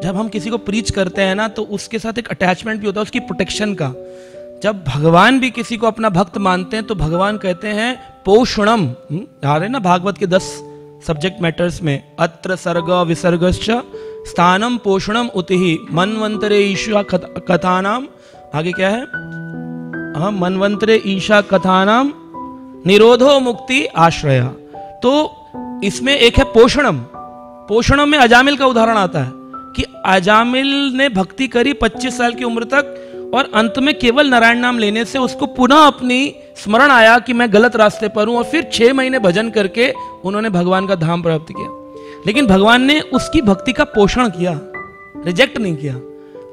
जब हम किसी को प्रीच करते हैं ना तो उसके साथ एक अटैचमेंट भी होता है उसकी प्रोटेक्शन का। जब भगवान भी किसी को अपना भक्त मानते हैं तो भगवान कहते हैं पोषणम, याद है ना भागवत के 10 सब्जेक्ट मैटर्स में, अत्र सर्ग विसर्गश्च स्थानम पोषणम उतिहि मनवंतरे ईशा कथानाम, आगे क्या है, मनवंतरे ईशा कथानाम निरोधो मुक्ति आश्रया। तो इसमें एक है पोषणम। पोषणम में अजामिल का उदाहरण आता है कि अजामिल ने भक्ति करी 25 साल की उम्र तक और अंत में केवल नारायण नाम लेने से उसको पुनः अपनी स्मरण आया कि मैं गलत रास्ते पर हूं, और फिर 6 महीने भजन करके उन्होंने भगवान का धाम प्राप्त किया। लेकिन भगवान ने उसकी भक्ति का पोषण किया, रिजेक्ट नहीं किया।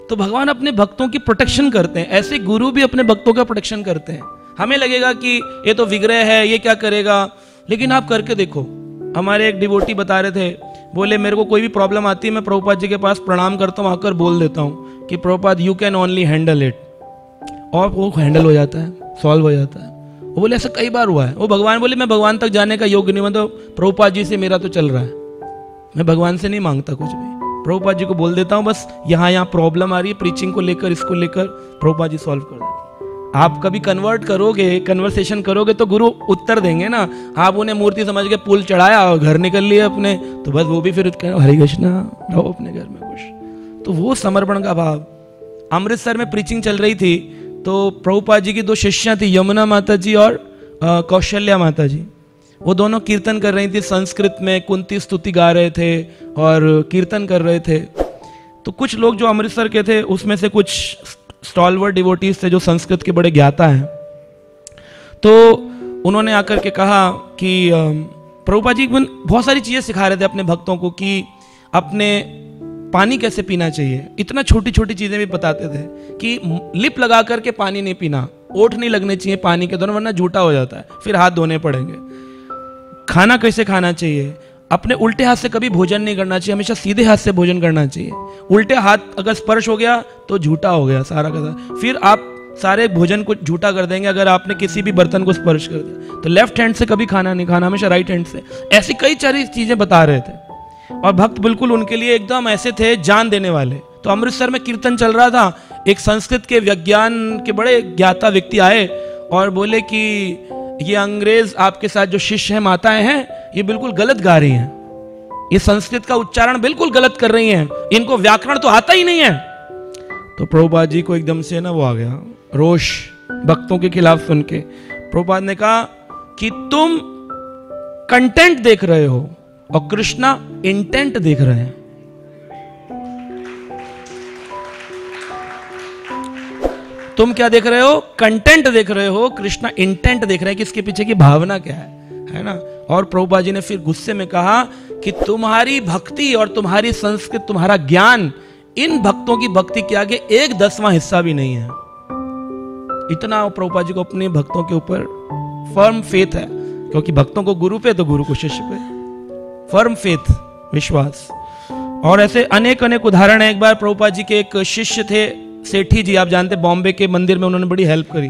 तो भगवान अपने भक्तों की प्रोटेक्शन करते हैं, ऐसे गुरु भी अपने भक्तों का प्रोटेक्शन करते हैं। हमें लगेगा कि ये तो विग्रह है, ये क्या करेगा, लेकिन आप करके देखो। हमारे एक डिवोटी बता रहे थे, बोले मेरे को कोई भी प्रॉब्लम आती है मैं प्रभुपाद जी के पास प्रणाम करता हूँ, आकर बोल देता हूँ कि Prabhupada you can only handle it, और वो हैंडल हो जाता है, सॉल्व हो जाता है। वो बोले ऐसा कई बार हुआ है। वो भगवान बोले मैं भगवान तक जाने का योग्य नहीं, मतलब प्रभुपाद जी से मेरा तो चल रहा है, मैं भगवान से नहीं मांगता कुछ भी, प्रभुपाद जी को बोल देता हूँ बस यहाँ प्रॉब्लम आ रही है प्रीचिंग को लेकर, इसको लेकर, प्रभुपाद जी सॉल्व कर देते। आप कभी कन्वर्ट करोगे, कन्वर्सेशन करोगे तो गुरु उत्तर देंगे ना। आप उन्हें मूर्ति समझ के पुल चढ़ाया और घर निकल लिए अपने, तो बस वो भी फिर हरे कृष्णा रहो अपने घर में खुश। तो वो समर्पण का भाव। अमृतसर में प्रीचिंग चल रही थी तो प्रभुपाद जी की 2 शिष्यां थी, यमुना माता जी और कौशल्या माता जी। वो दोनों कीर्तन कर रही थी संस्कृत में, कुंती स्तुति गा रहे थे और कीर्तन कर रहे थे। तो कुछ लोग जो अमृतसर के थे उसमें से कुछ स्टॉलवर्ड डिवोटीज थे जो संस्कृत के बड़े ज्ञाता हैं, तो उन्होंने आकर के कहा कि प्रभुपाद जी बहुत सारी चीजें सिखा रहे थे अपने भक्तों को कि अपने पानी कैसे पीना चाहिए। इतना छोटी छोटी चीजें भी बताते थे कि लिप लगा करके पानी नहीं पीना, ओठ नहीं लगने चाहिए पानी के दोनों, वरना झूठा हो जाता है, फिर हाथ धोने पड़ेंगे। खाना कैसे खाना चाहिए, अपने उल्टे हाथ से कभी भोजन नहीं करना चाहिए, हमेशा सीधे हाथ से भोजन करना चाहिए। उल्टे हाथ अगर स्पर्श हो गया तो झूठा हो गया सारा का सारा, फिर आप सारे भोजन को झूठा कर देंगे अगर आपने किसी भी बर्तन को स्पर्श कर दिया। तो लेफ्ट हैंड से कभी खाना नहीं खाना, हमेशा राइट हैंड से। ऐसी कई सारी चीजें बता रहे थे और भक्त बिल्कुल उनके लिए एकदम ऐसे थे जान देने वाले। तो अमृतसर में कीर्तन चल रहा था, एक संस्कृत के विज्ञान के बड़े ज्ञाता व्यक्ति आए और बोले कि ये अंग्रेज आपके साथ जो शिष्य हैं, माताएं हैं, ये बिल्कुल गलत गा रही हैं, ये संस्कृत का उच्चारण बिल्कुल गलत कर रही हैं, इनको व्याकरण तो आता ही नहीं है। तो प्रभुपाद जी को एकदम से ना वो आ गया रोष भक्तों के खिलाफ सुन के। प्रभुपाद ने कहा कि तुम कंटेंट देख रहे हो और कृष्णा इंटेंट देख रहे हैं। तुम क्या देख रहे हो, कंटेंट देख रहे हो, कृष्णा इंटेंट देख रहे हैं कि इसके पीछे की भावना क्या है ना। और प्रभुपाद जी ने फिर गुस्से में कहा कि तुम्हारी भक्ति और तुम्हारी संस्कृत, तुम्हारा ज्ञान इन भक्तों की भक्ति के आगे 1/10वां हिस्सा भी नहीं है। इतना प्रभुपाद जी को अपने भक्तों के ऊपर फर्म फेथ है, क्योंकि भक्तों को गुरु पे तो गुरु को शिष्य पे, फर्म फेथ, विश्वास। और ऐसे अनेक अनेक उदाहरण है। एक बार प्रभुपाद जी के एक शिष्य थे सेठी जी, आप जानते बॉम्बे के मंदिर में उन्होंने बड़ी हेल्प करी।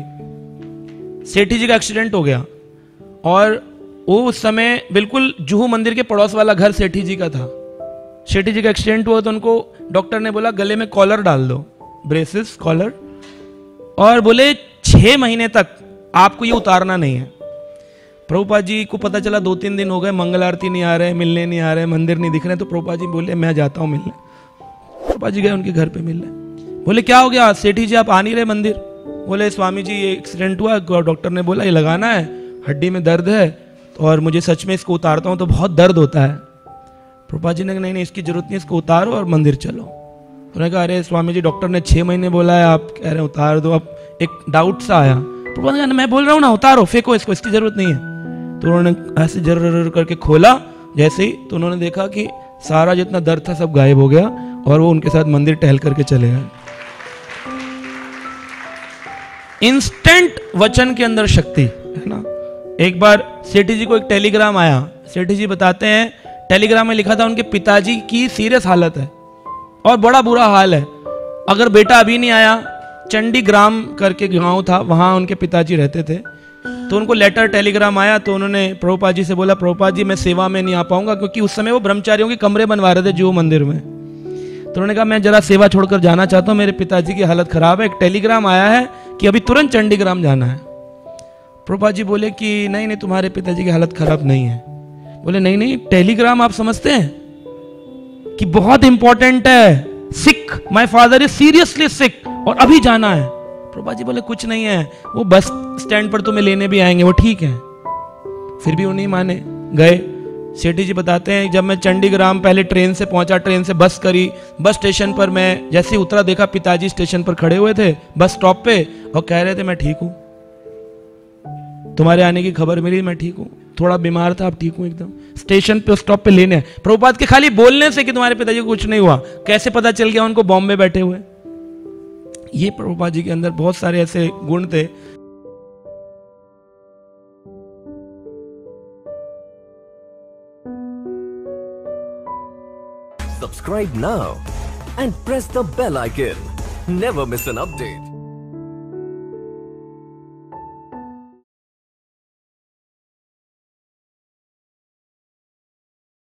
सेठी जी का एक्सीडेंट हो गया और वो उस समय बिल्कुल जुहू मंदिर के पड़ोस वाला घर सेठी जी का था। सेठी जी का एक्सीडेंट हुआ तो उनको डॉक्टर ने बोला गले में कॉलर डाल दो, ब्रेसेस कॉलर, और बोले 6 महीने तक आपको ये उतारना नहीं है। प्रभुपाद जी को पता चला 2-3 दिन हो गए, मंगल आरती नहीं आ रहे, मिलने नहीं आ रहे, मंदिर नहीं दिख रहे। तो प्रभुपाद जी बोले मैं जाता हूँ मिलने। प्रभुपाद जी गए उनके घर पे मिलने। बोले क्या हो गया सेठी जी, आप आ नहीं रहे मंदिर? बोले स्वामी जी ये एक्सीडेंट हुआ, डॉक्टर ने बोला ये लगाना है, हड्डी में दर्द है और मुझे सच में इसको उतारता हूँ तो बहुत दर्द होता है। प्रभुपाद जी ने नहीं इसकी जरूरत नहीं, इसको उतारो और मंदिर चलो। उन्होंने कहा अरे स्वामी जी डॉक्टर ने 6 महीने बोला है, आप कह रहे हैं उतार दो। अब एक डाउट सा आया। प्रभुपाद ने कहा मैं बोल रहा हूँ ना उतारो, फेंको इसको, इसकी जरूरत नहीं है। तो उन्होंने ऐसे जर करके खोला जैसे ही, तो उन्होंने देखा कि सारा जितना दर्द था सब गायब हो गया और वो उनके साथ मंदिर टहल करके चले गए। इंस्टेंट वचन के अंदर शक्ति है ना। एक बार सेठी जी को एक टेलीग्राम आया। सेठी जी बताते हैं टेलीग्राम में लिखा था उनके पिताजी की सीरियस हालत है और बड़ा बुरा हाल है, अगर बेटा अभी नहीं आया। चंडीग्राम करके गांव था, वहां उनके पिताजी रहते थे। तो उनको लेटर टेलीग्राम आया तो उन्होंने प्रभुपाद जी से बोला प्रभुपाद जी मैं सेवा में नहीं आ पाऊंगा, क्योंकि उस समय वो ब्रह्मचारियों के कमरे बनवा रहे थे जो मंदिर में। तो उन्होंने कहा मैं जरा सेवा छोड़कर जाना चाहता हूँ, मेरे पिताजी की हालत खराब है, एक टेलीग्राम आया है कि अभी तुरंत चंडीग्राम जाना है। प्रभुपाद जी बोले कि नहीं नहीं, तुम्हारे पिताजी की हालत खराब नहीं है। बोले नहीं नहीं, टेलीग्राम आप समझते हैं कि बहुत इंपॉर्टेंट है, सिक, माय फादर इज सीरियसली सिक और अभी जाना है। प्रभुपाद जी बोले कुछ नहीं है, वो बस स्टैंड पर तुम्हें लेने भी आएंगे, वो ठीक है। फिर भी वो नहीं माने, गए। सेठी जी बताते हैं जब मैं चंडीग्राम पहले ट्रेन से पहुंचा, ट्रेन से बस करी, बस स्टेशन पर मैं जैसे ही उतरा देखा पिताजी स्टेशन पर खड़े हुए थे बस स्टॉप पे और कह रहे थे मैं ठीक हूं, तुम्हारे आने की खबर मिली, मैं ठीक हूं, थोड़ा बीमार था, अब ठीक हूं एकदम। स्टेशन पे स्टॉप पे लेने आए। प्रभुपाद के खाली बोलने से कि तुम्हारे पिताजी को कुछ नहीं हुआ, कैसे पता चल गया उनको बॉम्बे बैठे हुए? ये प्रभुपाद जी के अंदर बहुत सारे ऐसे गुण थे। Subscribe now and press the bell icon. Never miss an update.